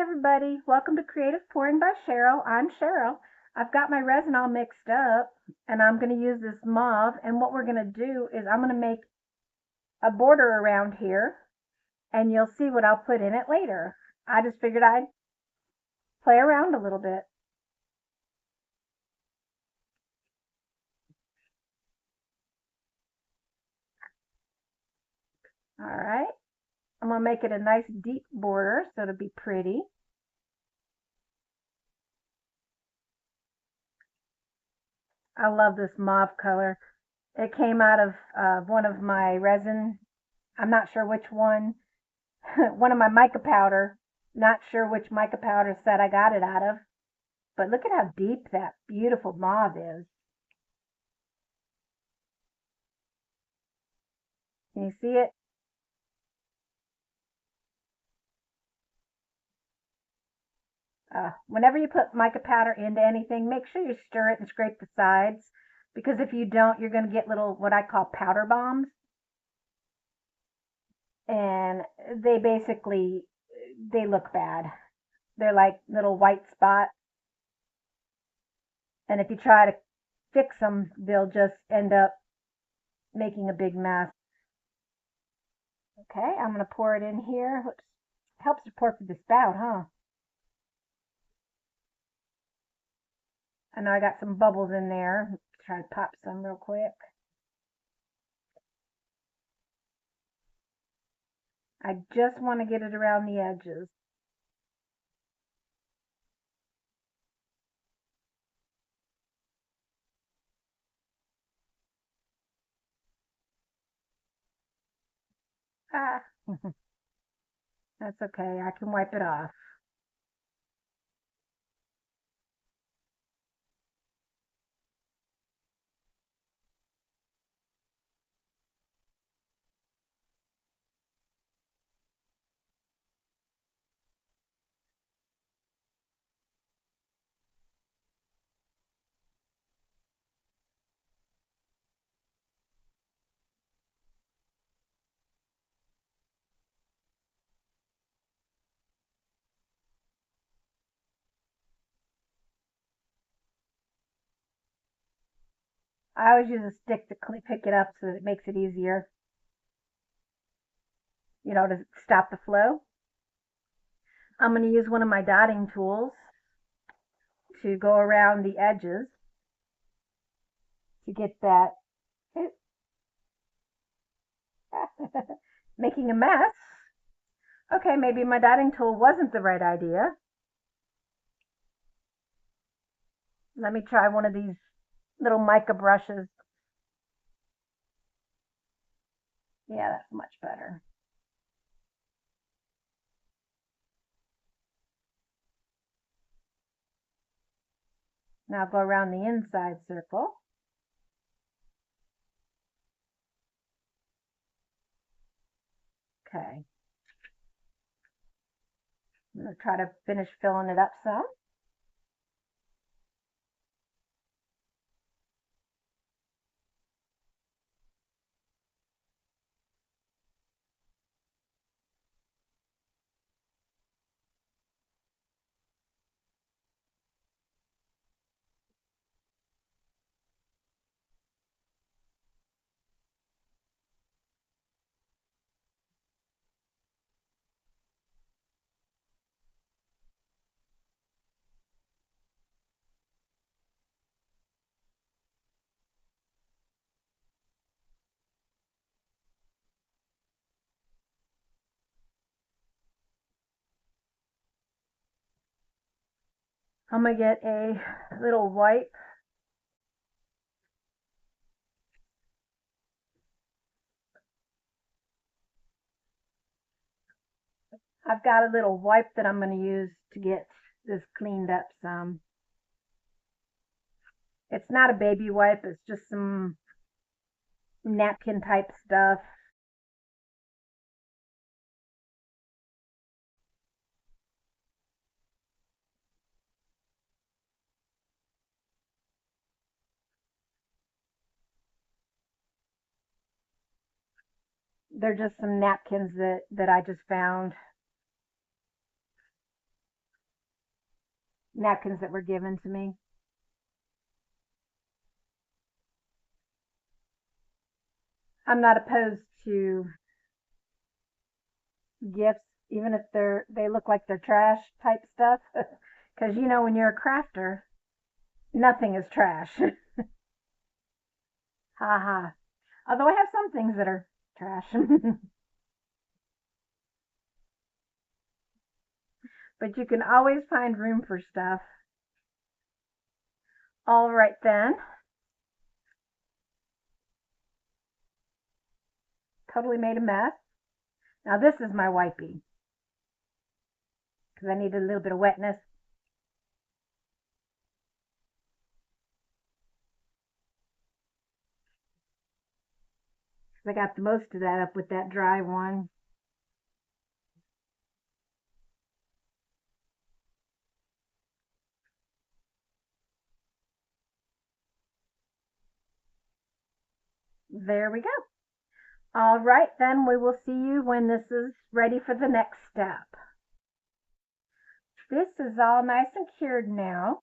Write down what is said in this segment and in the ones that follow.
Hi everybody, welcome to Creative Pouring by Cheryl. I'm Cheryl. I've got my resin all mixed up and I'm going to use this mauve, and what we're going to do is I'm going to make a border around here and you'll see what I'll put in it later. I just figured I'd play around a little bit. Alright, I'm going to make it a nice deep border so it'll be pretty. I love this mauve color. It came out of one of my resin, I'm not sure which one, one of my mica powder. Not sure which mica powder set I got it out of, but look at how deep that beautiful mauve is. Can you see it? Whenever you put mica powder into anything, make sure you stir it and scrape the sides, because if you don't, you're going to get little, what I call powder bombs. And they look bad. They're like little white spots. And if you try to fix them, they'll just end up making a big mess. Okay, I'm going to pour it in here. Oops. Helps to pour through the spout, huh? I know I got some bubbles in there. Try to pop some real quick. I just want to get it around the edges. Ah, that's okay. I can wipe it off. I always use a stick to pick it up so that it makes it easier, to stop the flow. I'm going to use one of my dotting tools to go around the edges to get that making a mess. Okay, maybe my dotting tool wasn't the right idea. Let me try one of these little mica brushes. Yeah, that's much better. Now go around the inside circle. Okay. I'm going to try to finish filling it up some. I'm going to get a little wipe. I've got a little wipe that I'm going to use to get this cleaned up some. It's not a baby wipe, it's just some napkin type stuff. They're just some napkins that I just found. napkins that were given to me. I'm not opposed to gifts, even if they look like they're trash type stuff. Because you know, when you're a crafter, nothing is trash. Ha ha. Although I have some things that are trash. But you can always find room for stuff. All right then. Totally made a mess. Now this is my wipey because I needed a little bit of wetness. I got the most of that up with that dry one. There we go. All right, then we will see you when this is ready for the next step. This is all nice and cured now.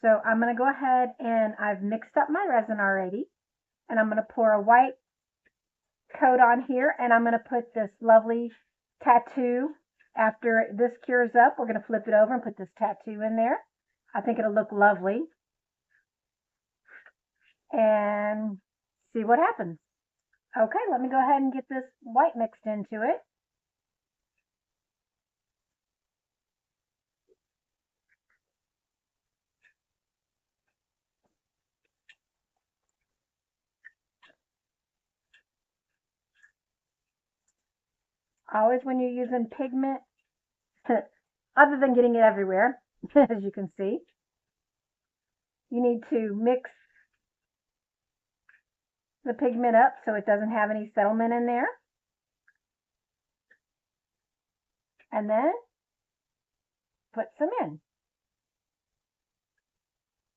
So I'm going to go ahead and I've mixed up my resin already. And I'm going to pour a white coat on here. And I'm going to put this lovely tattoo. After this cures up, we're going to flip it over and put this tattoo in there. I think it'll look lovely. And see what happens. Okay, let me go ahead and get this white mixed into it. Always when you're using pigment, other than getting it everywhere, as you can see, you need to mix the pigment up so it doesn't have any settlement in there. And then put some in.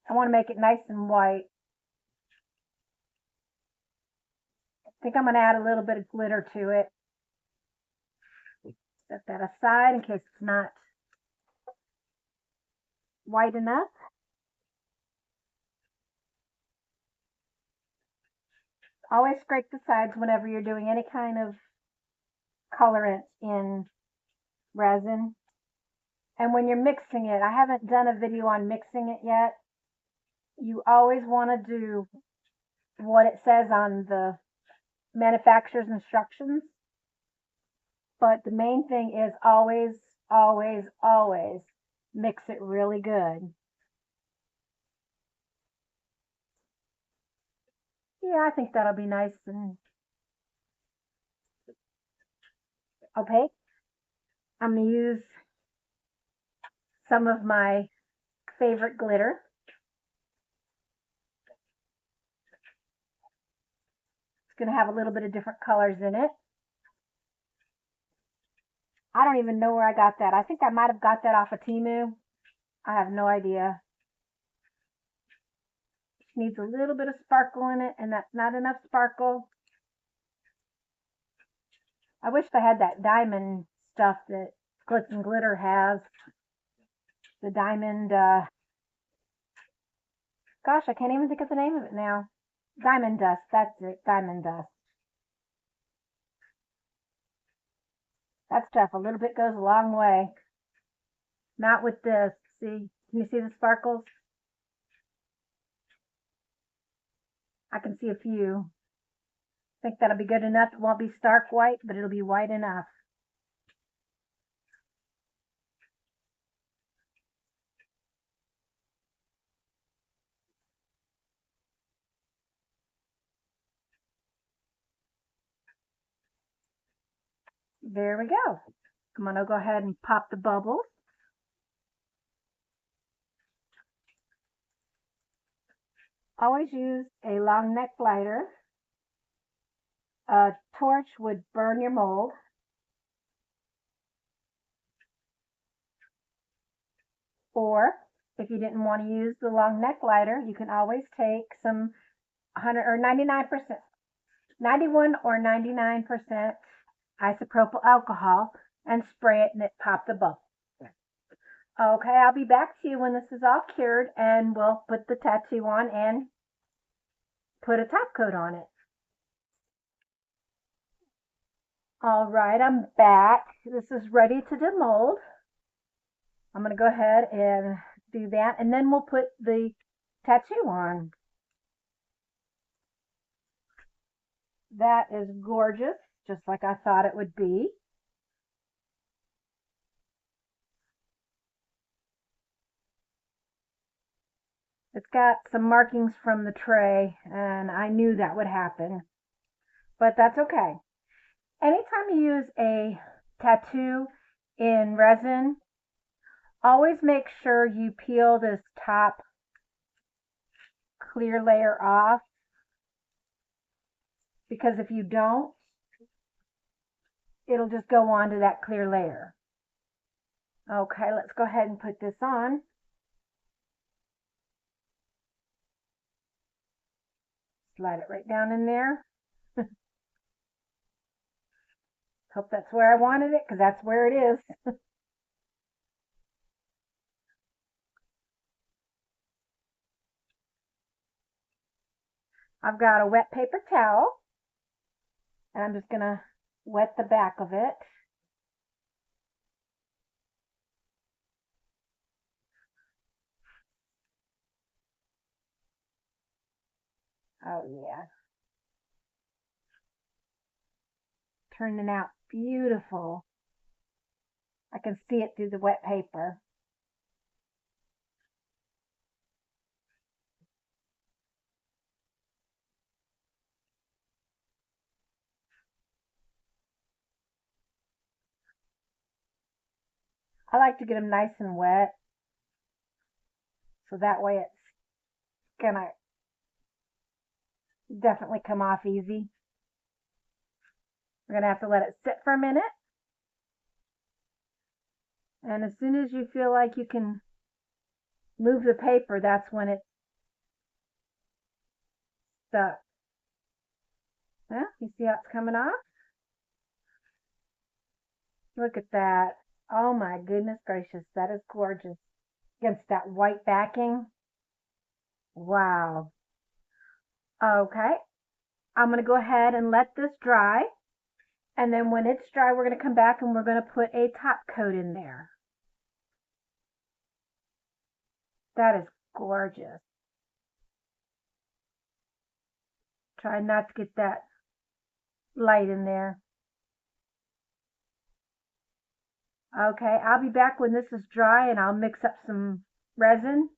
I want to make it nice and white. I think I'm going to add a little bit of glitter to it. Set that aside in case it's not white enough. Always scrape the sides whenever you're doing any kind of colorant in resin. And when you're mixing it, I haven't done a video on mixing it yet. You always want to do what it says on the manufacturer's instructions. But the main thing is always, always, always mix it really good. Yeah, I think that'll be nice and opaque. I'm going to use some of my favorite glitter. It's going to have a little bit of different colors in it. I don't even know where I got that. I think I might have got that off of Temu. I have no idea. It needs a little bit of sparkle in it, and that's not enough sparkle. I wish I had that diamond stuff that Glitz and Glitter has. The diamond, gosh, I can't even think of the name of it now. Diamond dust, that's it, diamond dust. That stuff, a little bit goes a long way. Not with this. See, can you see the sparkles? I can see a few. I think that'll be good enough. It won't be stark white, but it'll be white enough. There we go. I'm going to go ahead and pop the bubbles. Always use a long neck lighter. A torch would burn your mold. Or if you didn't want to use the long neck lighter, you can always take some 100 or 99%, 91 or 99% isopropyl alcohol and spray it and it pop the bubble. Okay, I'll be back to you when this is all cured and we'll put the tattoo on and put a top coat on it. All right, I'm back. This is ready to demold. I'm going to go ahead and do that, and then we'll put the tattoo on. That is gorgeous, just like I thought it would be. It's got some markings from the tray, and I knew that would happen, but that's okay. Anytime you use a tattoo in resin, always make sure you peel this top clear layer off, because if you don't, it'll just go on to that clear layer. Okay, let's go ahead and put this on. Slide it right down in there. Hope that's where I wanted it, because that's where it is. I've got a wet paper towel, and I'm just going to wet the back of it. Oh yeah. Turning out beautiful. I can see it through the wet paper. I like to get them nice and wet, so that way it's gonna definitely come off easy. We're gonna have to let it sit for a minute. And as soon as you feel like you can move the paper, that's when it's stuck. Yeah, you see how it's coming off? Look at that. Oh my goodness gracious, that is gorgeous. Against that white backing. Wow. Okay, I'm going to go ahead and let this dry. And then when it's dry, we're going to come back and we're going to put a top coat in there. That is gorgeous. Try not to get that light in there. Okay, I'll be back when this is dry and I'll mix up some resin.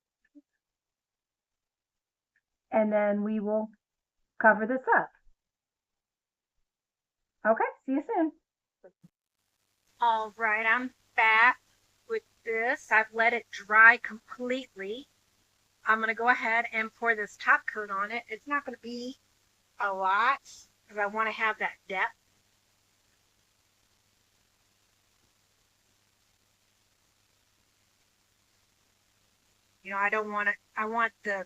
And then we will cover this up. Okay, see you soon. All right, I'm back with this. I've let it dry completely. I'm going to go ahead and pour this top coat on it. It's not going to be a lot because I want to have that depth. You know, I don't want it, I want the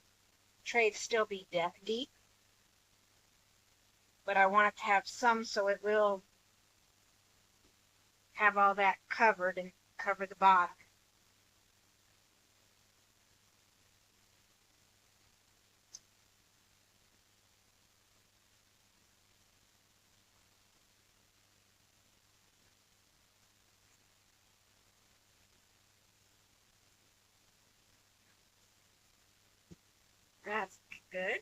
tray to still be deep, but I want it to have some so it will have all that covered and cover the bottom. That's good.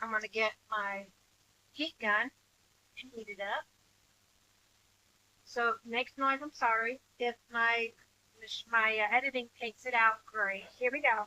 I'm going to get my heat gun and heat it up. So makes noise, I'm sorry. If my editing takes it out, great. Here we go.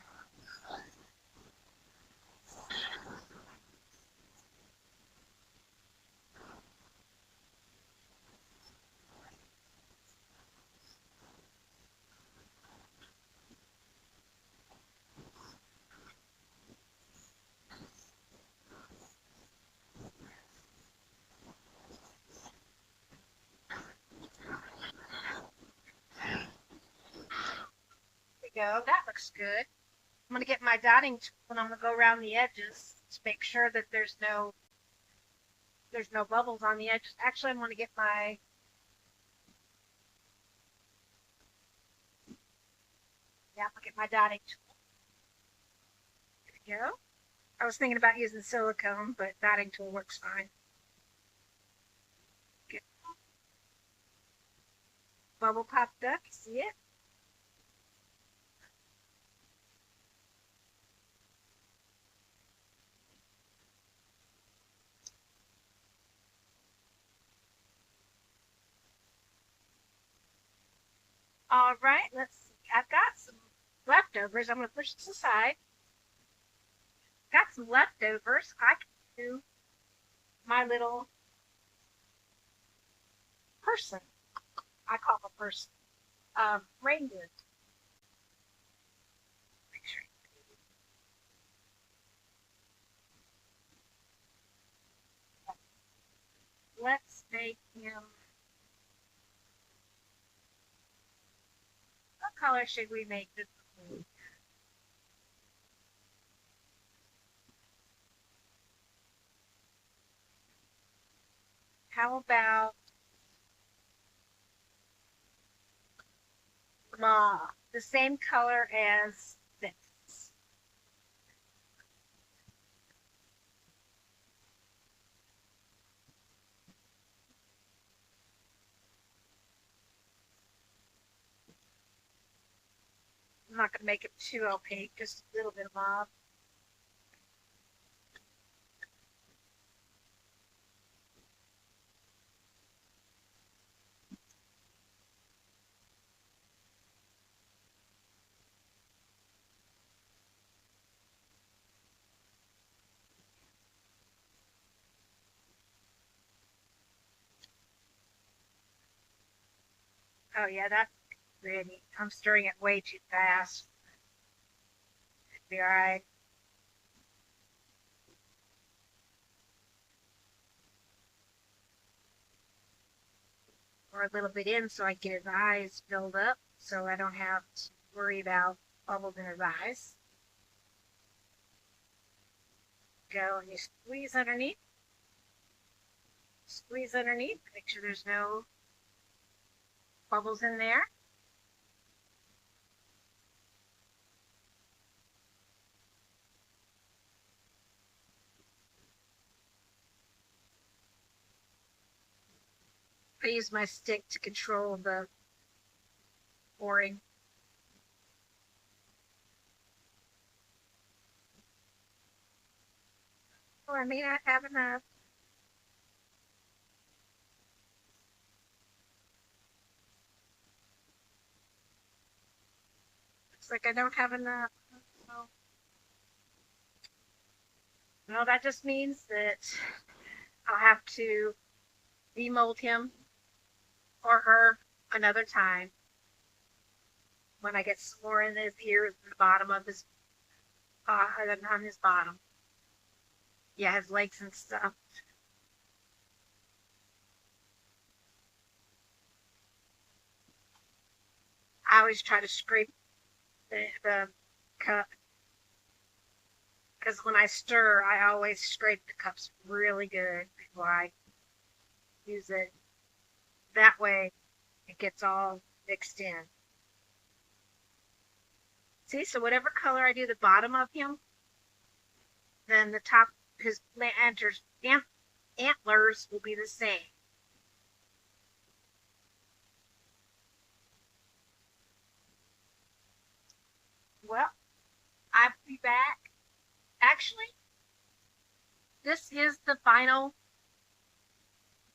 Go. That looks good. I'm going to get my dotting tool and I'm going to go around the edges to make sure that there's no there's no bubbles on the edge. Actually, I'm going to get my dotting tool. There we go. I was thinking about using silicone, but dotting tool works fine. Get bubble popped up. You see it? All right, let's see. I've got some leftovers. I'm going to push this aside. Got some leftovers. I can do my little person. I call them a person. Reindeer. Make sure. Let's make him. What color should we make this blue? How about the same color as this? I'm not going to make it too opaque, just a little bit of mauve. Oh yeah, that's pretty. I'm stirring it way too fast. It'll be all right. Or a little bit in so I get his eyes filled up so I don't have to worry about bubbles in his eyes. Go and you squeeze underneath. Squeeze underneath. Make sure there's no bubbles in there. I use my stick to control the pouring. Oh, I may not have enough. Looks like I don't have enough. So, no, that just means that I'll have to demold him or her another time when I get some more in his ears and the bottom of his on his bottom. Yeah, his legs and stuff. I always try to scrape the cup because when I stir, I always scrape the cups really good before I use it. That way, it gets all mixed in. See, so whatever color I do the bottom of him, then the top, his antlers will be the same. Well, I'll be back. Actually, this is the final.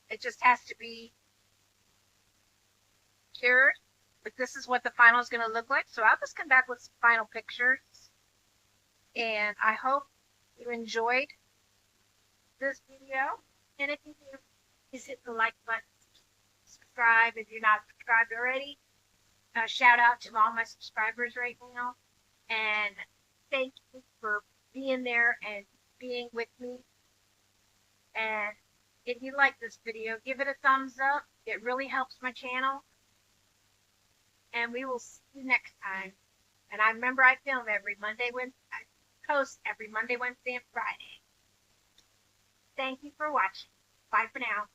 It just has to be cured. But this is what the final is going to look like. So I'll just come back with some final pictures. And I hope you enjoyed this video. And if you do, please hit the like button. Subscribe if you're not subscribed already. Shout out to all my subscribers right now. And thank you for being there and being with me. And if you like this video, give it a thumbs up. It really helps my channel. And we will see you next time. And I remember I film every Monday, I post every Monday, Wednesday, and Friday. Thank you for watching. Bye for now.